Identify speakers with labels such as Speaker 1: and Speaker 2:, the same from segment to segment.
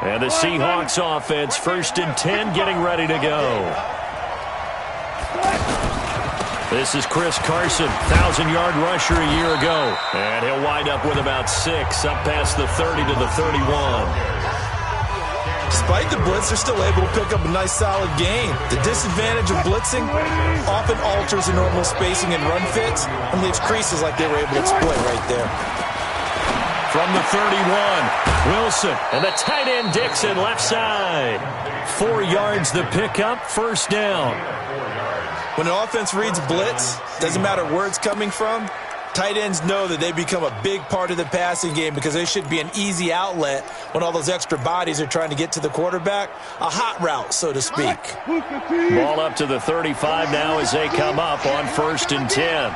Speaker 1: And the Seahawks offense, 1st and 10, getting ready to go. This is Chris Carson, 1,000-yard rusher a year ago. And he'll wind up with about 6, up past the 30 to the 31.
Speaker 2: Despite the blitz, they're still able to pick up a nice, solid gain. The disadvantage of blitzing often alters the normal spacing and run fits and leaves creases like they were able to exploit right there.
Speaker 1: From the 31, Wilson, and the tight end Dixon left side. 4 yards the pickup, 1st down.
Speaker 2: When an offense reads blitz, doesn't matter where it's coming from, tight ends know that they become a big part of the passing game because they should be an easy outlet when all those extra bodies are trying to get to the quarterback. A hot route, so to speak.
Speaker 1: Ball up to the 35 now as they come up on 1st and 10.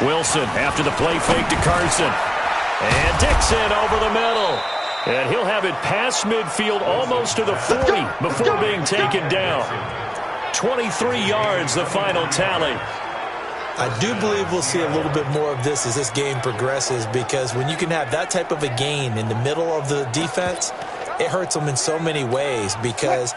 Speaker 1: Wilson after the play fake to Carson. And Dixon over the middle. And he'll have it past midfield almost to the 40 before being taken down. 23 yards, the final tally.
Speaker 2: I do believe we'll see a little bit more of this as this game progresses, because when you can have that type of a gain in the middle of the defense, it hurts them in so many ways, because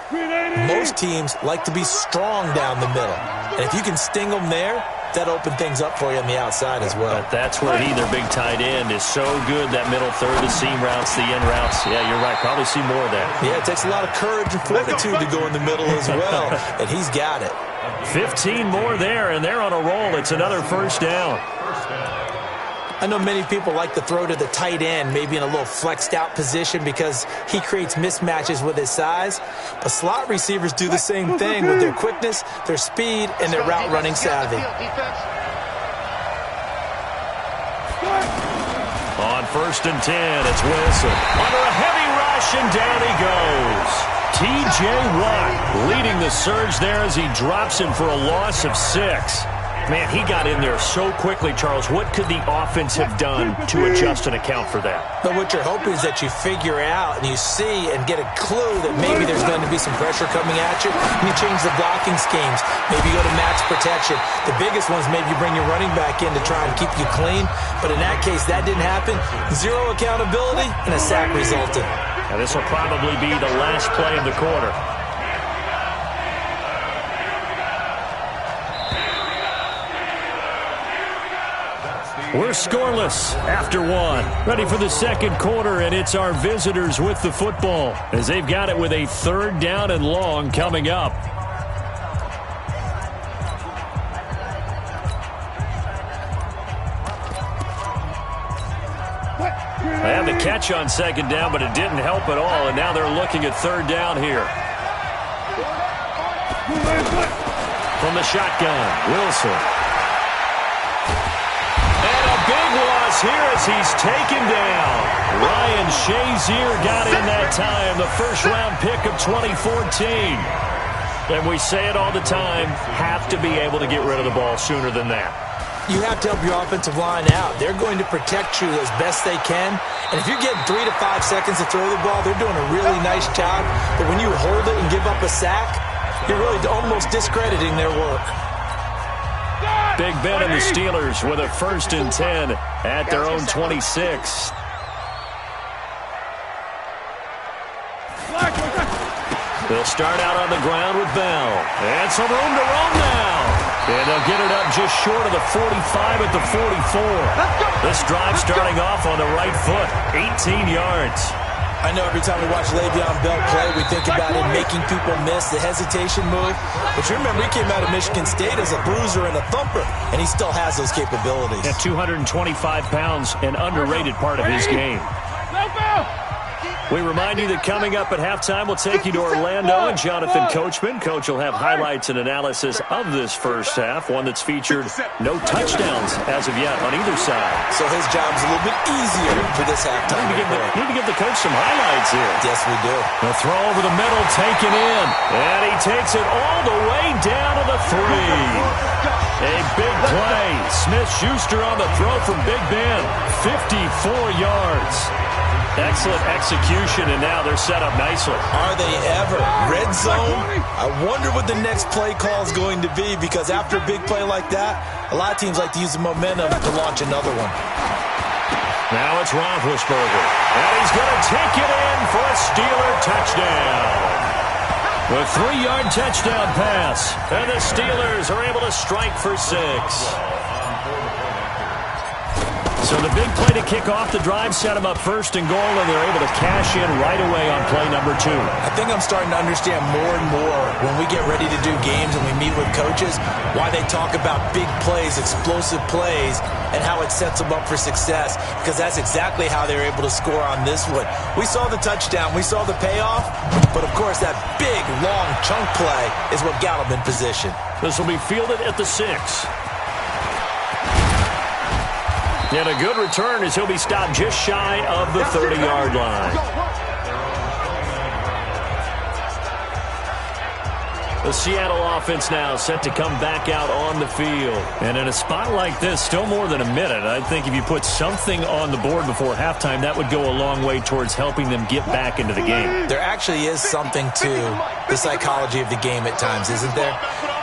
Speaker 2: most teams like to be strong down the middle. And if you can sting them there, that open things up for you on the outside as well.
Speaker 1: But that's where their big tight end is so good, that middle third, the seam routes, the end routes. Yeah, you're right. Probably see more of that.
Speaker 2: Yeah, it takes a lot of courage and fortitude to go in the middle as well, and he's got it.
Speaker 1: 15 more there, and they're on a roll. It's another 1st down.
Speaker 2: I know many people like to throw to the tight end, maybe in a little flexed out position because he creates mismatches with his size. But slot receivers do the same thing with their quickness, their speed, and their route running savvy.
Speaker 1: On 1st and 10, it's Wilson. Under a heavy rush, and down he goes. T.J. Watt leading the surge there as he drops him for a loss of 6. Man, he got in there so quickly, Charles. What could the offense have done to adjust and account for that?
Speaker 2: But what you're hoping is that you figure out and you see and get a clue that maybe there's going to be some pressure coming at you, and you change the blocking schemes. Maybe you go to max protection. The biggest ones, maybe you bring your running back in to try and keep you clean. But in that case, that didn't happen. 0 accountability, and a sack resulted.
Speaker 1: And this will probably be the last play of the quarter. We're scoreless after 1. Ready for the 2nd quarter, and it's our visitors with the football as they've got it with a 3rd down and long coming up. They had the catch on 2nd down, but it didn't help at all, and now they're looking at 3rd down here. From the shotgun, Wilson. Big loss here as he's taken down. Ryan Shazier got in that time, the 1st-round pick of 2014. And we say it all the time, have to be able to get rid of the ball sooner than that.
Speaker 2: You have to help your offensive line out. They're going to protect you as best they can. And if you're getting 3 to 5 seconds to throw the ball, they're doing a really nice job. But when you hold it and give up a sack, you're really almost discrediting their work.
Speaker 1: Big Ben and the Steelers with a 1st and 10 at their own 26. They'll start out on the ground with Bell. And some room to roam now. And they'll get it up just short of the 45 at the 44. This drive starting off on the right foot, 18 yards.
Speaker 2: I know every time we watch Le'Veon Bell play, we think about him making people miss the hesitation move. But you remember, he came out of Michigan State as a bruiser and a thumper, and he still has those capabilities.
Speaker 1: At 225 pounds, an underrated part of his game. We remind you that coming up at halftime, we'll take you to Orlando and Jonathan Coachman. Coach will have highlights and analysis of this 1st half, one that's featured no touchdowns as of yet on either side.
Speaker 2: So his job's a little bit easier for this halftime.
Speaker 1: Need to give the coach some highlights here.
Speaker 2: Yes, we do.
Speaker 1: The throw over the middle, taken in. And he takes it all the way down to the 3. A big play. Smith-Schuster on the throw from Big Ben. 54 yards. Excellent execution, and now they're set up nicely.
Speaker 2: Are they ever? Red zone? I wonder what the next play call is going to be, because after a big play like that, a lot of teams like to use the momentum to launch another one.
Speaker 1: Now it's Roethlisberger. And he's going to take it in for a Steeler touchdown. A 3-yard touchdown pass. And the Steelers are able to strike for 6. So the big play to kick off the drive set them up first and goal, and they're able to cash in right away on play number 2.
Speaker 2: I think I'm starting to understand more and more when we get ready to do games and we meet with coaches why they talk about big plays, explosive plays, and how it sets them up for success, because that's exactly how they were able to score on this one. We saw the touchdown. We saw the payoff, but, of course, that big, long chunk play is what got them in position.
Speaker 1: This will be fielded at the 6. And a good return as he'll be stopped just shy of the 30-yard line. The Seattle offense now set to come back out on the field. And in a spot like this, still more than a minute, I think if you put something on the board before halftime, that would go a long way towards helping them get back into the game.
Speaker 2: There actually is something to the psychology of the game at times, isn't there?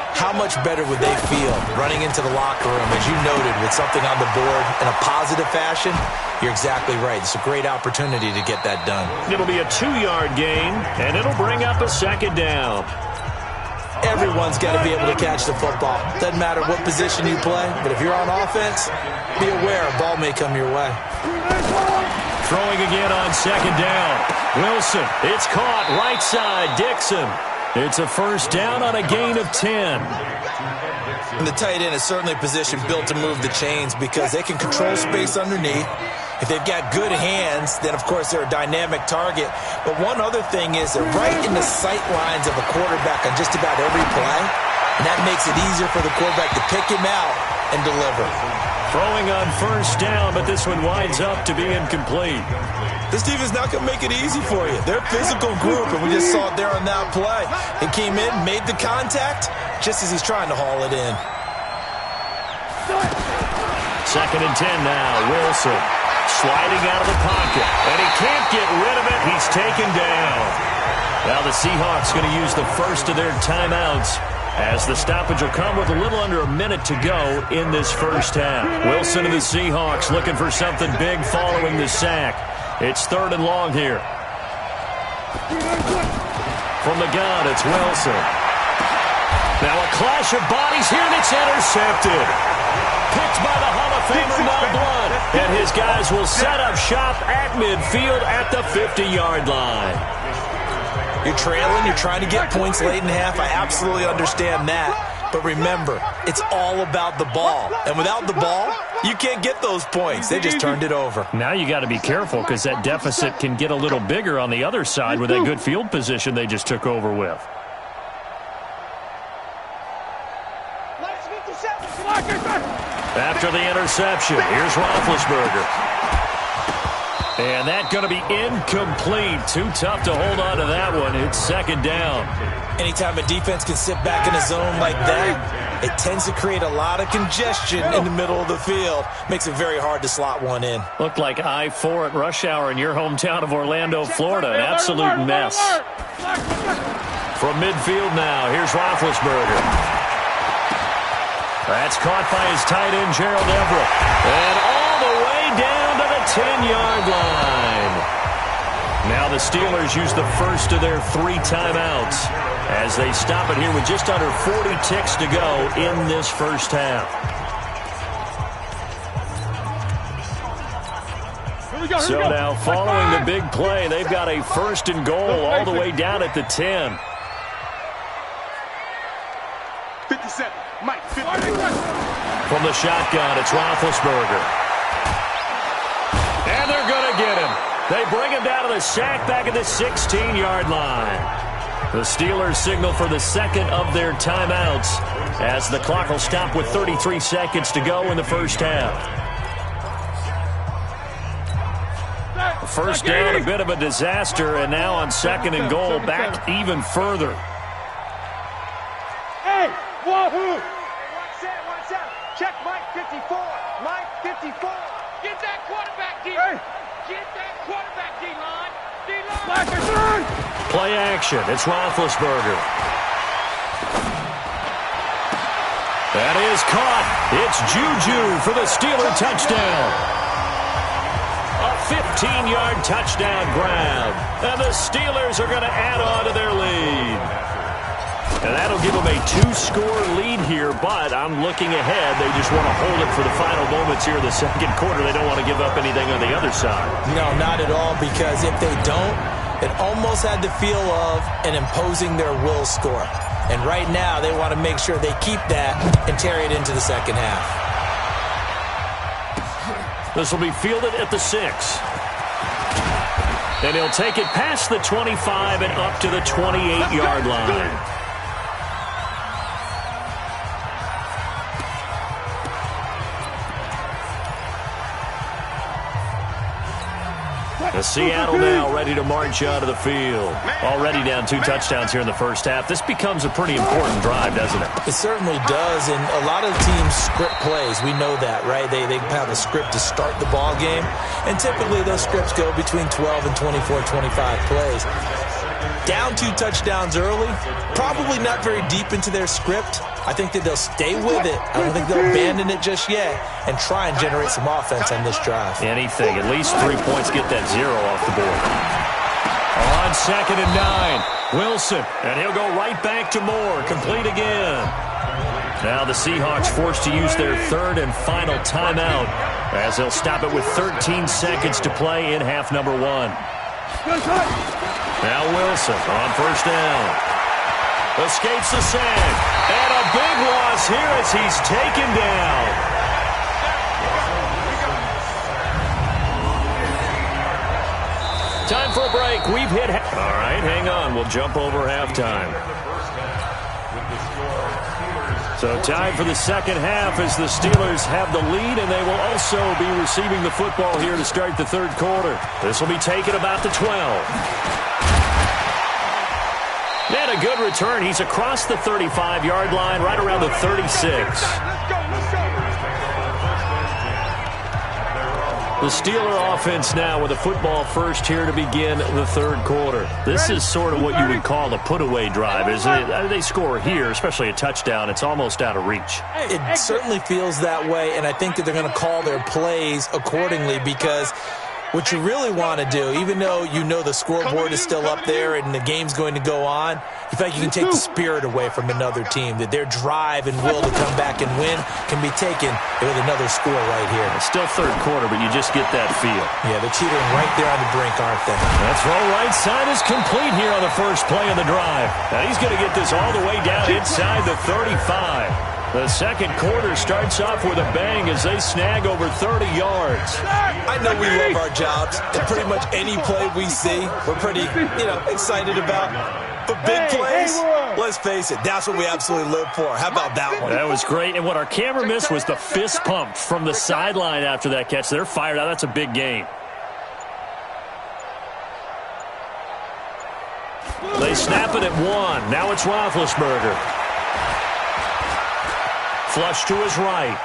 Speaker 2: How much better would they feel running into the locker room, as you noted, with something on the board in a positive fashion? You're exactly right. It's a great opportunity to get that done.
Speaker 1: It'll be a 2-yard gain, and it'll bring up a 2nd down.
Speaker 2: Everyone's got to be able to catch the football. Doesn't matter what position you play, but if you're on offense, be aware a ball may come your way.
Speaker 1: Throwing again on 2nd down. Wilson, it's caught right side. Dixon. It's a 1st down on a gain of 10.
Speaker 2: And the tight end is certainly a position built to move the chains because they can control space underneath. If they've got good hands, then, of course, they're a dynamic target. But one other thing is they're right in the sight lines of a quarterback on just about every play, and that makes it easier for the quarterback to pick him out and deliver.
Speaker 1: Throwing on 1st down, but this one winds up to be incomplete.
Speaker 2: This defense not going to make it easy for you. They're a physical group, and we just saw it there on that play. He came in, made the contact, just as he's trying to haul it in.
Speaker 1: 2nd and 10 now. Wilson sliding out of the pocket, and he can't get rid of it. He's taken down. Now the Seahawks going to use the first of their timeouts, as the stoppage will come with a little under a minute to go in this first half. Wilson and the Seahawks looking for something big following the sack. It's 3rd and long here. From the gun, it's Wilson. Now a clash of bodies here, and it's intercepted. Picked by the Hall of Famer Mel Blount. And his guys will set up shop at midfield at the 50-yard line.
Speaker 2: You're trailing, you're trying to get points late in half. I absolutely understand that. But remember, it's all about the ball. And without the ball, you can't get those points. They just turned it over.
Speaker 1: Now you got to be careful because that deficit can get a little bigger on the other side with that good field position they just took over with. After the interception, here's Roethlisberger. And that's going to be incomplete. Too tough to hold on to that one. It's 2nd down.
Speaker 2: Anytime a defense can sit back in a zone like that, it tends to create a lot of congestion in the middle of the field. Makes it very hard to slot one in.
Speaker 1: Looked like I-4 at rush hour in your hometown of Orlando, Florida. An absolute mess. From midfield now, here's Roethlisberger. That's caught by his tight end, Gerald Everett. And all the way down to the 10-yard line. Now the Steelers use the first of their 3 timeouts as they stop it here with just under 40 ticks to go in this first half. So now following the big play, they've got a 1st and goal all the way down at the 10.
Speaker 3: 57. Mike, 50.
Speaker 1: From the shotgun, it's Roethlisberger. And they're going to get him. They bring him down to the sack back at the 16-yard line. The Steelers signal for the 2nd of their timeouts as the clock will stop with 33 seconds to go in the first half. First down, a bit of a disaster, and now on 2nd and goal, back even further.
Speaker 3: Hey, wahoo! Watch out. Check Mike 54. Mike 54. Get that quarterback, D. Hey. Get that quarterback, D-line. D-line.
Speaker 1: Play action. It's Roethlisberger. That is caught. It's Juju for the Steeler touchdown. 15-yard touchdown grab. And the Steelers are going to add on to their lead. And that'll give them a 2-score lead here, but I'm looking ahead. They just want to hold it for the final moments here in the second quarter. They don't want to give up anything on the other side.
Speaker 2: No, not at all, because if they don't, it almost had the feel of an imposing their will score. And right now, they want to make sure they keep that and carry it into the second half.
Speaker 1: This will be fielded at the 6. And he'll take it past the 25 and up to the 28-yard line. Seattle now ready to march out of the field. Already down 2 touchdowns here in the first half. This becomes a pretty important drive, doesn't it?
Speaker 2: It certainly does, and a lot of teams script plays. We know that, right? They have a script to start the ball game, and typically those scripts go between 12 and 24, 25 plays. Down 2 touchdowns early, probably not very deep into their script. I think that they'll stay with it. I don't think they'll abandon it just yet and try and generate some offense on this drive.
Speaker 1: Anything. At least 3 points, get that 0 off the board. On 2nd and 9, Wilson. And he'll go right back to Moore. Complete again. Now the Seahawks forced to use their 3rd and final timeout as they'll stop it with 13 seconds to play in half number 1. Now Wilson on 1st down. Escapes the sack. And a big loss here as he's taken down. Time for a break. We've hit... All right, hang on. We'll jump over halftime. So time for the second half as the Steelers have the lead, and they will also be receiving the football here to start the third quarter. This will be taken about the 12. And a good return. He's across the 35-yard line, right around the 36. The Steeler offense now with a football first here to begin the third quarter. This is sort of what you would call a put-away drive, isn't it? They score here, especially a touchdown. It's almost out of reach.
Speaker 2: It certainly feels that way, and I think that they're going to call their plays accordingly because what you really want to do, even though you know the scoreboard is still up there and the game's going to go on, you feel like you can take the spirit away from another team, that their drive and will to come back and win can be taken with another score right here.
Speaker 1: It's still third quarter, but you just get that feel.
Speaker 2: Yeah, they're teetering right there on the brink, aren't they?
Speaker 1: That throw right side is complete here on the first play of the drive. Now he's going to get this all the way down inside the 35. The second quarter starts off with a bang as they snag over 30 yards.
Speaker 2: I know we love our jobs, and pretty much any play we see, we're pretty, excited about. But big plays, let's face it, that's what we absolutely live for. How about that one?
Speaker 1: That was great, and what our camera missed was the fist pump from the sideline after that catch. They're fired out. That's a big gain. They snap it at 1. Now it's Roethlisberger. Flush to his right.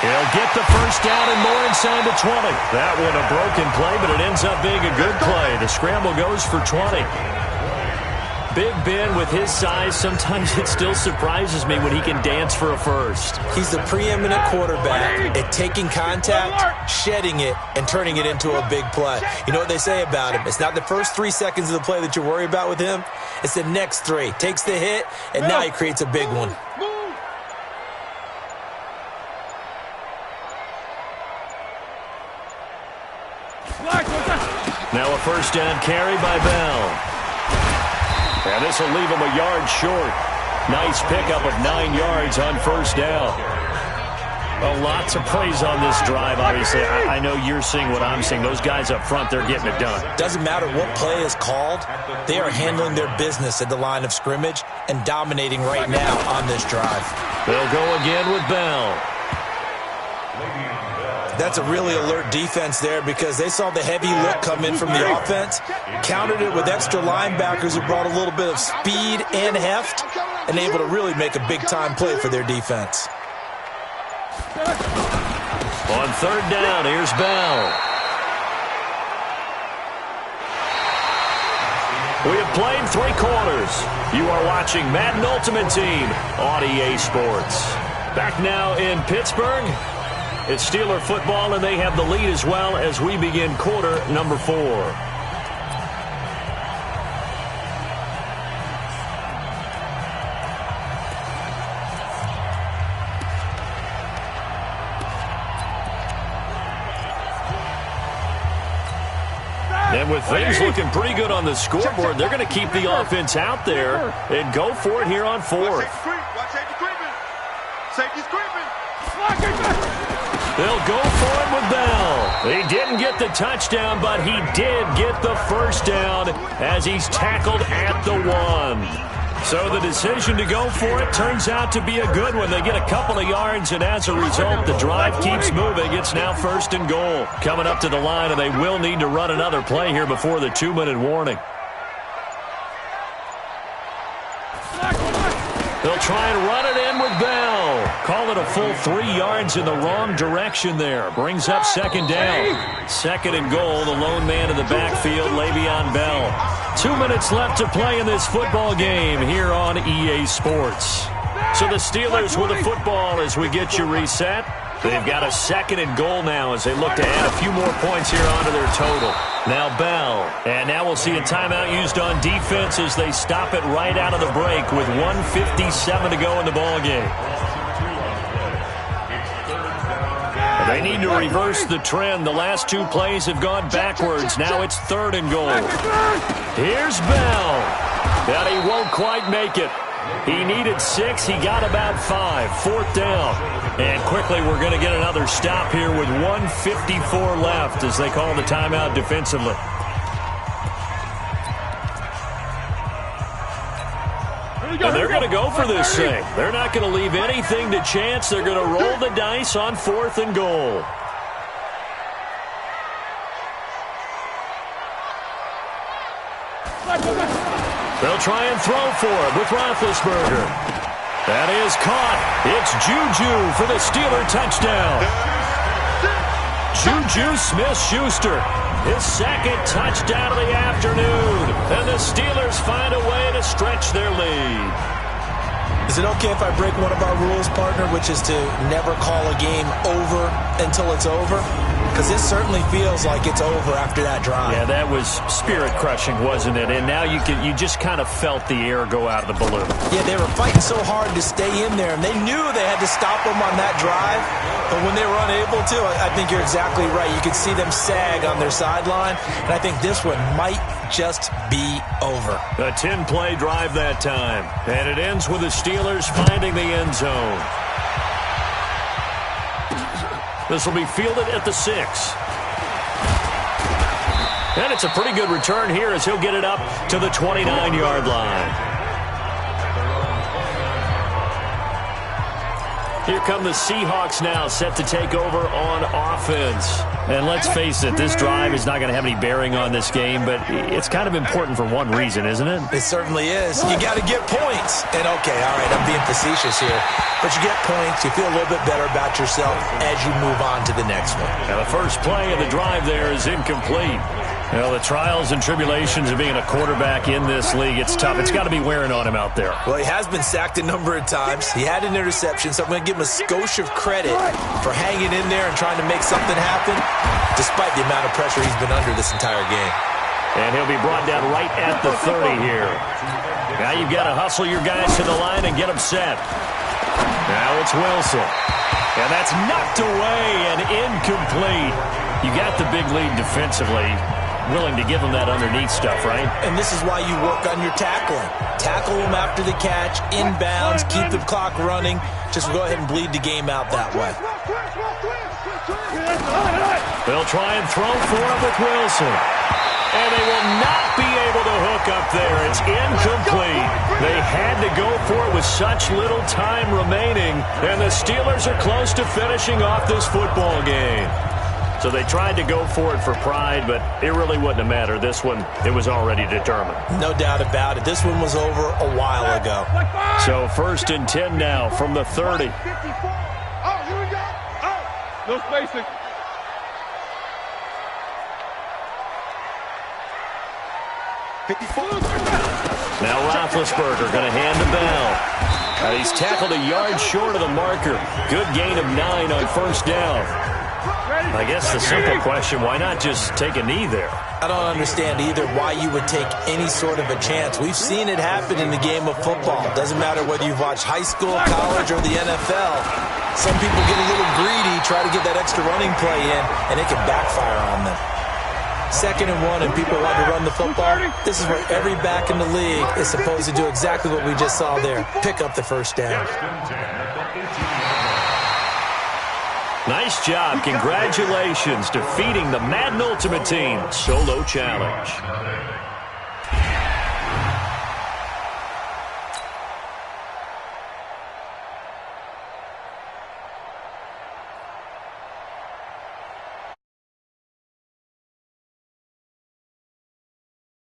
Speaker 1: He'll get the first down and more inside the 20. That one a broken play, but it ends up being a good play. The scramble goes for 20. Big Ben with his size, sometimes it still surprises me when he can dance for a first.
Speaker 2: He's the preeminent quarterback at taking contact, shedding it, and turning it into a big play. You know what they say about him? It's not the first 3 seconds of the play that you worry about with him. It's the next 3. Takes the hit, and now he creates a big one.
Speaker 1: Now a first down carry by Bell. And this will leave him a yard short. Nice pickup of 9 yards on first down. Well, lots of praise on this drive, obviously. I know you're seeing what I'm seeing. Those guys up front, they're getting it done.
Speaker 2: Doesn't matter what play is called. They are handling their business at the line of scrimmage and dominating right now on this drive.
Speaker 1: They'll go again with Bell.
Speaker 2: That's a really alert defense there because they saw the heavy look come in from the offense, countered it with extra linebackers who brought a little bit of speed and heft, and able to really make a big-time play for their defense.
Speaker 1: On third down, here's Bell. We have played 3 quarters. You are watching Madden Ultimate Team on EA Sports. Back now in Pittsburgh. It's Steeler football, and they have the lead as well as we begin quarter number 4. And with things looking pretty good on the scoreboard, they're going to keep the offense out there and go for it here on 4th. They'll go for it with Bell. He didn't get the touchdown, but he did get the first down as he's tackled at the 1. So the decision to go for it turns out to be a good one. They get a couple of yards, and as a result, the drive keeps moving. It's now 1st and goal. Coming up to the line, and they will need to run another play here before the 2-minute warning. They'll try and run it in with Bell. Call it a full 3 yards in the wrong direction there. Brings up 2nd down. 2nd and goal, the lone man in the backfield, Le'Veon Bell. 2 minutes left to play in this football game here on EA Sports. So the Steelers with the football as we get you reset. They've got a 2nd and goal now as they look to add a few more points here onto their total. Now Bell. And now we'll see a timeout used on defense as they stop it right out of the break with 1:57 to go in the ballgame. They need to reverse the trend. The last 2 plays have gone backwards. Now it's 3rd and goal. Here's Bell. But he won't quite make it. He needed 6. He got about 5. 4th down. And quickly we're going to get another stop here with 1:54 left as they call the timeout defensively. And they're going to go for this thing. They're not going to leave anything to chance. They're going to roll the dice on 4th and goal. They'll try and throw for it with Roethlisberger. That is caught. It's Juju for the Steeler touchdown. Juju Smith-Schuster, his 2nd touchdown of the afternoon. And the Steelers find a way to stretch their lead.
Speaker 2: Is it okay if I break one of our rules, partner, which is to never call a game over until it's over? Because this certainly feels like it's over after that drive.
Speaker 1: Yeah, that was spirit-crushing, wasn't it? And now you just kind of felt the air go out of the balloon.
Speaker 2: Yeah, they were fighting so hard to stay in there, and they knew they had to stop them on that drive. But when they were unable to, I think you're exactly right. You could see them sag on their sideline, and I think this one might just be over.
Speaker 1: A 10-play drive that time, and it ends with the Steelers finding the end zone. This will be fielded at the 6. And it's a pretty good return here as he'll get it up to the 29-yard line. Here come the Seahawks now, set to take over on offense. And let's face it, this drive is not going to have any bearing on this game, but it's kind of important for one reason, isn't it?
Speaker 2: It certainly is. You got to get points. And, okay, all right, I'm being facetious here. But you get points, you feel a little bit better about yourself as you move on to the next one.
Speaker 1: And the first play of the drive there is incomplete. You know, the trials and tribulations of being a quarterback in this league, it's tough. It's got to be wearing on him out there.
Speaker 2: Well, he has been sacked a number of times. He had an interception, so I'm going to give him a skosh of credit for hanging in there and trying to make something happen, despite the amount of pressure he's been under this entire game.
Speaker 1: And he'll be brought down right at the 30 here. Now you've got to hustle your guys to the line and get them set. Now it's Wilson. And that's knocked away and incomplete. You got the big lead defensively. Willing to give them that underneath stuff, right?
Speaker 2: And this is why you work on your tackling. Tackle them after the catch, inbounds, keep the clock running. Just go ahead and bleed the game out that way.
Speaker 1: They'll try and throw for it with Wilson. And they will not be able to hook up there. It's incomplete. They had to go for it with such little time remaining. And the Steelers are close to finishing off this football game. So they tried to go for it for pride, but it really wouldn't have mattered. This one, it was already determined.
Speaker 2: No doubt about it. This one was over a while ago.
Speaker 1: So 1st and 10 now from the 30.
Speaker 3: Oh, here we go. Oh, no spacing.
Speaker 1: Now Roethlisberger going to hand to Bell. He's tackled a yard short of the marker. Good gain of 9 on first down. I guess the simple question, why not just take a knee there?
Speaker 2: I don't understand either why you would take any sort of a chance. We've seen it happen in the game of football. Doesn't matter whether you've watched high school, college, or the NFL. Some people get a little greedy, try to get that extra running play in, and it can backfire on them. 2nd and 1, and people want to run the football. This is where every back in the league is supposed to do exactly what we just saw there. Pick up the first down.
Speaker 1: Nice job. Congratulations. Defeating the Madden Ultimate Team. Solo challenge.